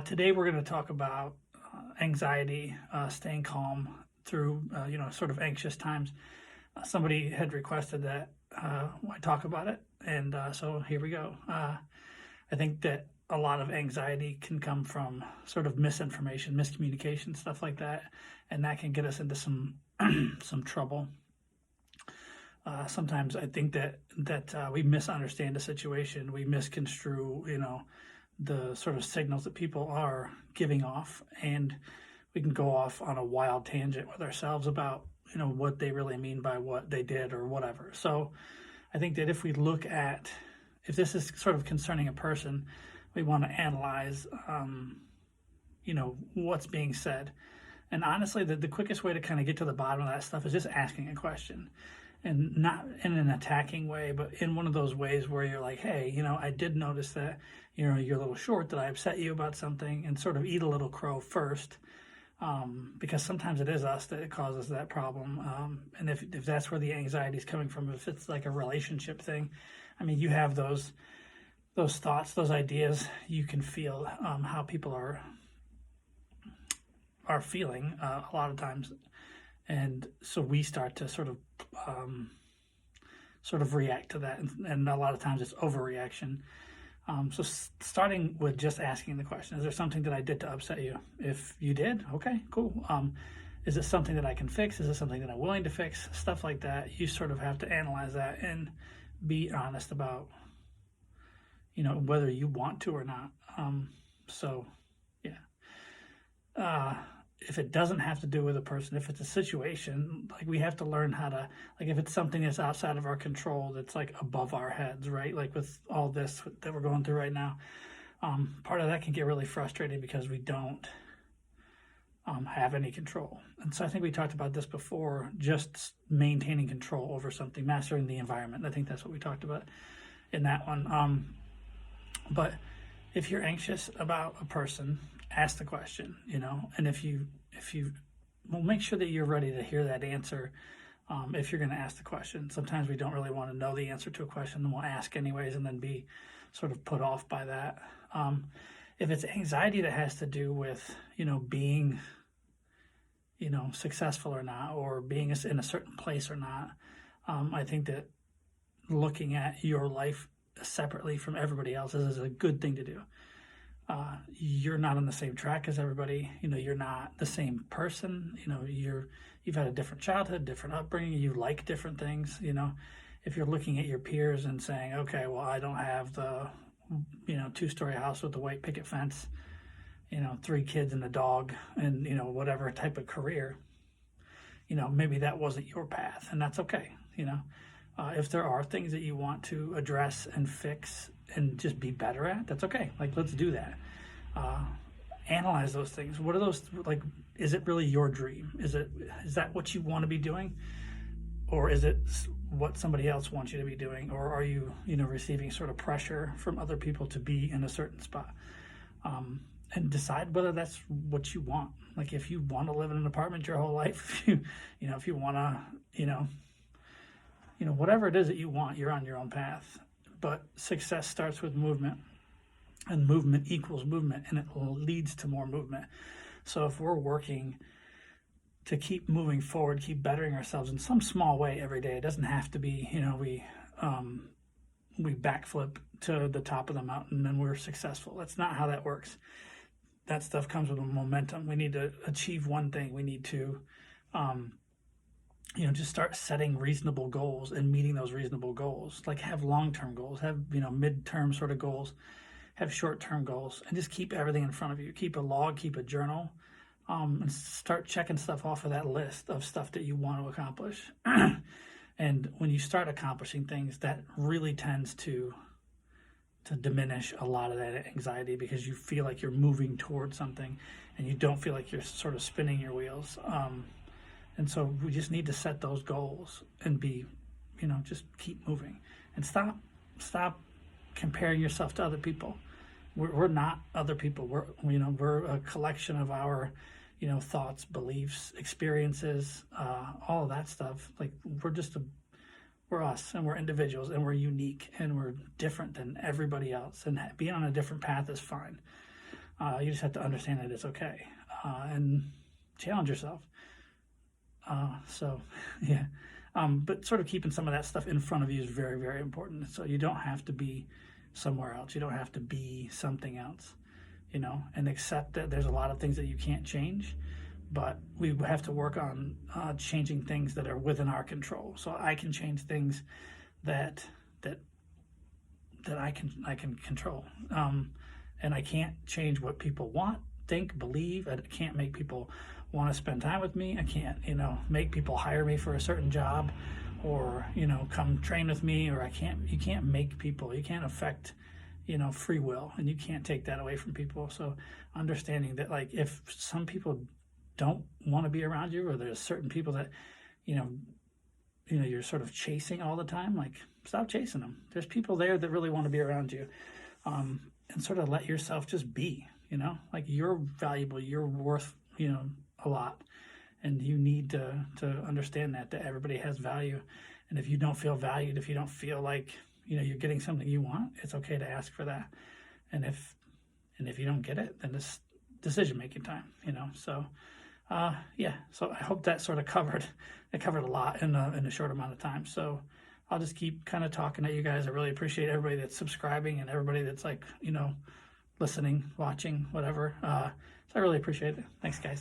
Today we're going to talk about anxiety, staying calm through, sort of anxious times. Somebody had requested that I talk about it, and so here we go. I think that a lot of anxiety can come from sort of misinformation, miscommunication, stuff like that, and that can get us into some some trouble. Sometimes I think that we misunderstand a situation, we misconstrue, the sort of signals that people are giving off, and we can go off on a wild tangent with ourselves about what they really mean by what they did or whatever. So I think that if we look at, if this is sort of concerning a person, we want to analyze what's being said. And honestly, the quickest way to kind of get to the bottom of that stuff is just asking a question, and not in an attacking way, but in one of those ways where you're like, hey, I did notice that, you're a little short, that I upset you about something, and sort of eat a little crow first, because sometimes it is us that causes that problem. And if that's where the anxiety is coming from, if it's like a relationship thing, I mean, you have those thoughts, those ideas, you can feel how people are feeling a lot of times. And so we start to sort of react to that, and a lot of times it's overreaction. So starting with just asking the question: is there something that I did to upset you? If you did, okay, cool. Is it something that I can fix? Is it something that I'm willing to fix? Stuff like that. You sort of have to analyze that and be honest about, whether you want to or not. So, yeah. If it doesn't have to do with a person, if it's a situation, like, we have to learn how to, like, if it's something that's outside of our control, that's like above our heads, right? Like with all this that we're going through right now, part of that can get really frustrating because we don't have any control. And so I think we talked about this before, just maintaining control over something, mastering the environment. I think that's what we talked about in that one. But if you're anxious about a person, ask the question, and if you well, make sure that you're ready to hear that answer. If you're going to ask the question, sometimes we don't really want to know the answer to a question, and we'll ask anyways, and then be sort of put off by that. If it's anxiety that has to do with, being, successful or not, or being in a certain place or not, I think that looking at your life separately from everybody else's is a good thing to do. You're not on the same track as everybody. You're not the same person. You've had a different childhood, different upbringing. You like different things. If you're looking at your peers and saying, okay, well, I don't have the, 2-story house with the white picket fence, 3 kids and a dog, and, whatever type of career, maybe that wasn't your path, and that's okay. If there are things that you want to address and fix and just be better at, that's okay. Like, let's do that. Analyze those things. What are those, like, is it really your dream? Is that what you want to be doing? Or is it what somebody else wants you to be doing? Or are you, receiving sort of pressure from other people to be in a certain spot? And decide whether that's what you want. Like, if you want to live in an apartment your whole life, if you want to, whatever it is that you want, you're on your own path. But success starts with movement, and movement equals movement, and it leads to more movement. So if we're working to keep moving forward, keep bettering ourselves in some small way every day, it doesn't have to be, we backflip to the top of the mountain and we're successful. That's not how that works. That stuff comes with momentum. We need to achieve one thing. We need to, just start setting reasonable goals and meeting those reasonable goals. Like, have long-term goals, have, mid-term sort of goals, have short-term goals, and just keep everything in front of you. Keep a log, keep a journal, and start checking stuff off of that list of stuff that you want to accomplish. And when you start accomplishing things, that really tends to diminish a lot of that anxiety, because you feel like you're moving towards something and you don't feel like you're sort of spinning your wheels. And so we just need to set those goals and be, just keep moving, and stop comparing yourself to other people. We're not other people. We're a collection of our, thoughts, beliefs, experiences, all of that stuff. Like, we're us, and we're individuals, and we're unique, and we're different than everybody else, and being on a different path is fine. You just have to understand that it's okay, and challenge yourself. So, yeah. But sort of keeping some of that stuff in front of you is very, very important. So you don't have to be somewhere else. You don't have to be something else, and accept that there's a lot of things that you can't change, but we have to work on changing things that are within our control. So I can change things that I can control, and I can't change what people want, think, believe. I can't make people want to spend time with me. I can't, make people hire me for a certain job, or come train with me. Or you can't make people. You can't affect, free will, and you can't take that away from people. So understanding that, like, if some people don't want to be around you, or there's certain people that, you're sort of chasing all the time, like, stop chasing them. There's people there that really want to be around you, and sort of let yourself just be, like, you're valuable, you're worth, a lot, and you need to understand that everybody has value. And if you don't feel valued, if you don't feel like, you're getting something you want, it's okay to ask for that. And if you don't get it, then it's decision making time, so yeah, so I hope that sort of covered a lot in a short amount of time. So I'll just keep kind of talking at you guys. I really appreciate everybody that's subscribing and everybody that's, like, listening, watching, whatever. So I really appreciate it. Thanks, guys.